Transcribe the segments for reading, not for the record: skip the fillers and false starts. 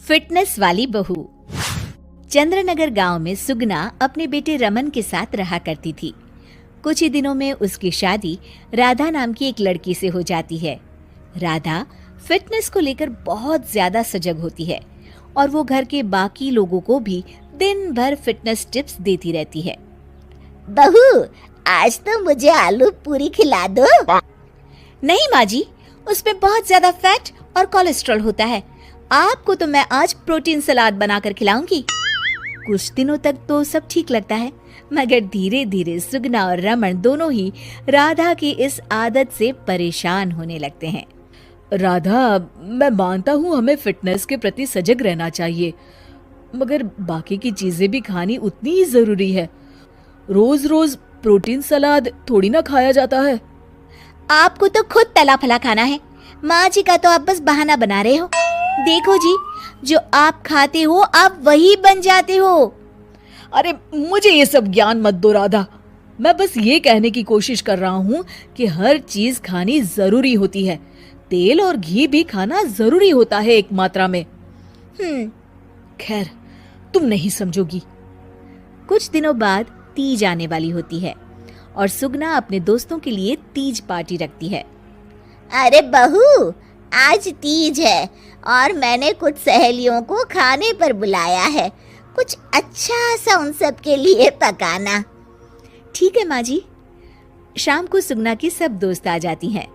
Fitness वाली बहू। चंद्रनगर गांव में सुगना अपने बेटे रमन के साथ रहा करती थी। कुछ ही दिनों में उसकी शादी राधा नाम की एक लड़की से हो जाती है। राधा फिटनेस को लेकर बहुत ज्यादा सजग होती है और वो घर के बाकी लोगों को भी दिन भर फिटनेस टिप्स देती रहती है। बहू, आज तो मुझे आलू पूरी खिला दो। नहीं माँ जी, उसमें बहुत ज्यादा फैट और कोलेस्ट्रॉल होता है। आपको तो मैं आज प्रोटीन सलाद बनाकर खिलाऊंगी। कुछ दिनों तक तो सब ठीक लगता है, मगर धीरे धीरे सुगना और रमन दोनों ही राधा की इस आदत से परेशान होने लगते हैं। राधा, मैं मानता हूँ हमें फिटनेस के प्रति सजग रहना चाहिए, मगर बाकी की चीजें भी खानी उतनी ही जरूरी है। रोज रोज प्रोटीन सलाद थोड़ी ना खाया जाता है। आपको तो खुद तला फला खाना है। माँ जी का तो आप बस बहाना बना रहे हो। देखो जी, जो आप खाते हो आप वही बन जाते हो। अरे मुझे ये सब ज्ञान मत दो राधा। मैं बस ये कहने की कोशिश कर रहा हूँ कि हर चीज खानी जरूरी होती है। तेल और घी भी खाना जरूरी होता है एक मात्रा में। खैर, तुम नहीं समझोगी। कुछ दिनों बाद तीज आने वाली होती है और सुगना अपने दोस्तों के लिए तीज पार्टी रखती है। अरे बहू, आज तीज है और मैंने कुछ सहेलियों को खाने पर बुलाया है। कुछ अच्छा सा उन सब के लिए पकाना। ठीक है माँ जी। शाम को सुगना की सब दोस्त आ जाती हैं।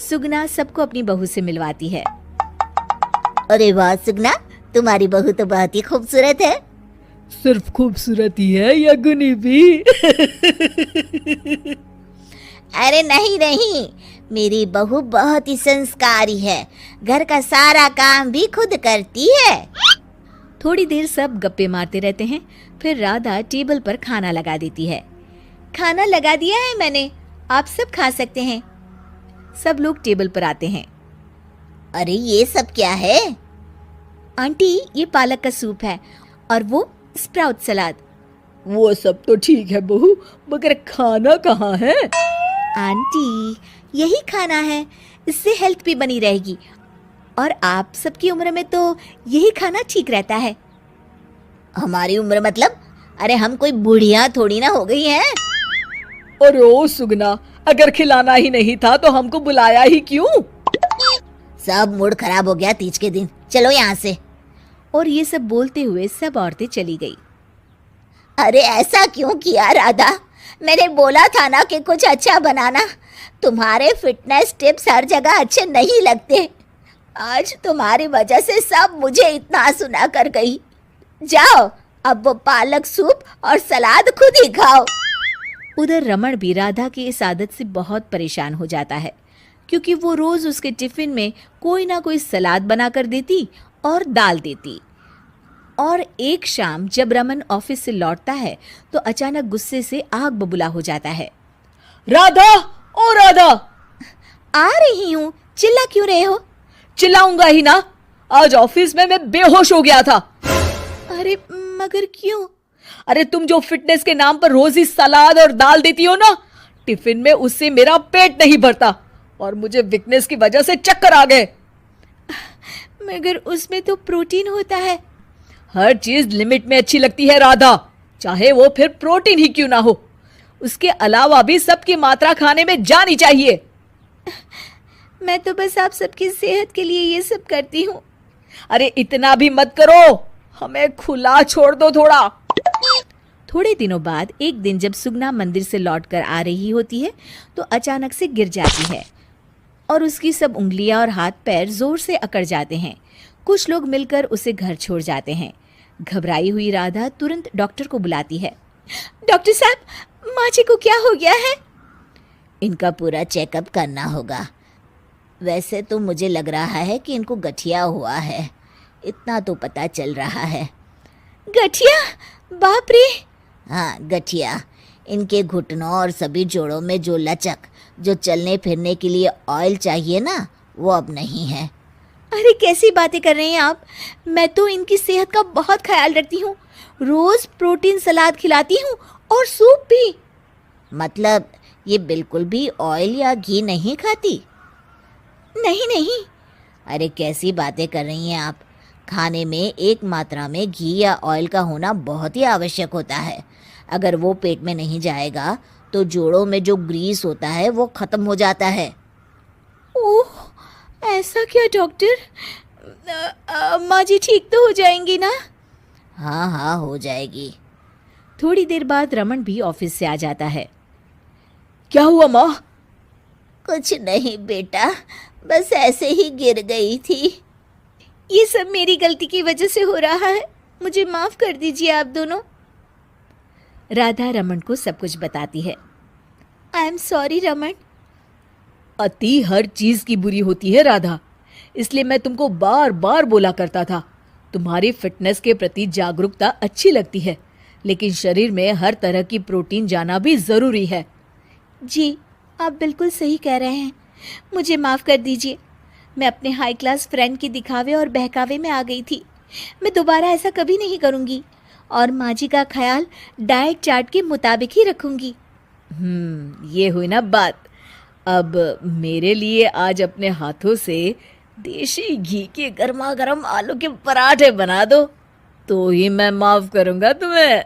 सुगना सबको अपनी बहू से मिलवाती है। अरे वाह सुगना, तुम्हारी बहू तो बहुत ही खूबसूरत है। सिर्फ खूबसूरत ही है या गुनी भी? अरे नहीं नहीं, मेरी बहू बहुत ही संस्कारी है। घर का सारा काम भी खुद करती है। थोड़ी देर सब गप्पे मारते रहते हैं। फिर राधा टेबल पर खाना लगा देती है। खाना लगा दिया है मैंने, आप सब खा सकते हैं। सब लोग टेबल पर आते हैं। अरे ये सब क्या है? आंटी, ये पालक का सूप है और वो स्प्राउट सलाद। वो सब तो ठीक है बहू, मगर खाना कहाँ है? आंटी, यही खाना है, इससे हेल्थ भी बनी रहेगी और आप सबकी उम्र में तो यही खाना ठीक रहता है। हमारी उम्र मतलब? अरे हम कोई बुढ़िया थोड़ी ना हो गई हैं। अरे ओ सुगना, अगर खिलाना ही नहीं था तो हमको बुलाया ही क्यों? सब मूड खराब हो गया तीज के दिन। चलो यहाँ से। और ये सब बोलते हुए सब औरतें चली गई। अरे ऐसा क्यों किया राधा? मैंने बोला था ना कि कुछ अच्छा बनाना। तुम्हारे फिटनेस टिप्स हर जगह अच्छे नहीं लगते। आज तुम्हारी वजह से सब मुझे इतना सुना कर गई। जाओ, अब वो पालक सूप और सलाद खुद ही खाओ। उधर रमन भी राधा की इस आदत से बहुत परेशान हो जाता है, क्योंकि वो रोज उसके टिफिन में कोई ना कोई सलाद बनाकर देती और दाल देती। और एक शाम जब रमन ऑफिस से लौटता है तो अचानक गुस्से से आग बबूला हो जाता है। राधा, ओ राधा! आ रही हूँ, चिल्ला क्यों रहे हो? चिल्लाऊंगा ही ना, आज ऑफिस में मैं बेहोश हो गया था। अरे मगर क्यों? अरे तुम जो फिटनेस के नाम पर रोज ही सलाद और दाल देती हो ना, टिफिन में उससे मेरा पेट नहीं भरता और मुझे वीकनेस की वजह से चक्कर आ गए। मगर उसमें तो प्रोटीन होता है। हर चीज लिमिट में अच्छी लगती है राधा, चाहे वो फिर प्रोटीन ही क्यों ना हो। उसके अलावा भी सबकी मात्रा खाने में जानी चाहिए। मैं तो बस आप सबकी सेहत के लिए ये सब करती हूँ। अरे इतना भी मत करो, हमें खुला छोड़ दो थोड़ा। थोड़े दिनों बाद एक दिन जब सुगना मंदिर से लौटकर आ रही होती है तो अचानक से गिर जाती है और उसकी सब उंगलियां और हाथ पैर जोर से अकड़ जाते हैं। कुछ लोग मिलकर उसे घर छोड़ जाते हैं। घबराई हुई राधा तुरंत डॉक्टर को बुलाती है। डॉक्टर साहब, माँ जी को क्या हो गया है? इनका पूरा चेकअप करना होगा। वैसे तो मुझे लग रहा है कि इनको गठिया हुआ है, इतना तो पता चल रहा है। गठिया? बाप रे! हाँ, गठिया। इनके घुटनों और सभी जोड़ों में जो लचक, जो चलने फिरने के लिए ऑयल चाहिए ना, वो अब नहीं है। अरे कैसी बातें कर रहे हैं आप? मैं तो इनकी सेहत का बहुत ख्याल रखती हूँ। रोज प्रोटीन सलाद खिलाती हूँ और सूप भी। मतलब ये बिल्कुल भी ऑयल या घी नहीं खाती? नहीं नहीं। अरे कैसी बातें कर रही हैं आप? खाने में एक मात्रा में घी या ऑयल का होना बहुत ही आवश्यक होता है। अगर वो पेट में नहीं जाएगा तो जोड़ों में जो ग्रीस होता है वो खत्म हो जाता है। ओह, ऐसा क्या डॉक्टर? माँ जी ठीक तो हो जाएंगी ना? हाँ हाँ, हो जाएगी। थोड़ी देर बाद रमन भी ऑफिस से आ जाता है। क्या हुआ माँ? कुछ नहीं बेटा, बस ऐसे ही गिर गई थी। ये सब मेरी गलती की वजह से हो रहा है, मुझे माफ कर दीजिए आप दोनों। राधा रमन को सब कुछ बताती है। I am sorry Raman. अति हर चीज की बुरी होती है राधा, इसलिए मैं तुमको बार बार बोला करता था। तुम्हारी फिटनेस के प्रति जागरूकता अच्छी लगती है, लेकिन शरीर में हर तरह की प्रोटीन जाना भी जरूरी है। जी, आप बिल्कुल सही कह रहे हैं, मुझे माफ़ कर दीजिए। मैं अपने हाई क्लास फ्रेंड के दिखावे और बहकावे में आ गई थी। मैं दोबारा ऐसा कभी नहीं करूँगी और माँ जी का ख्याल डाइट चार्ट के मुताबिक ही रखूँगी। ये हुई ना बात। अब मेरे लिए आज अपने हाथों से देशी घी के गर्मा गर्म आलू के पराठे बना दो, तो ही मैं माफ करूँगा तुम्हें।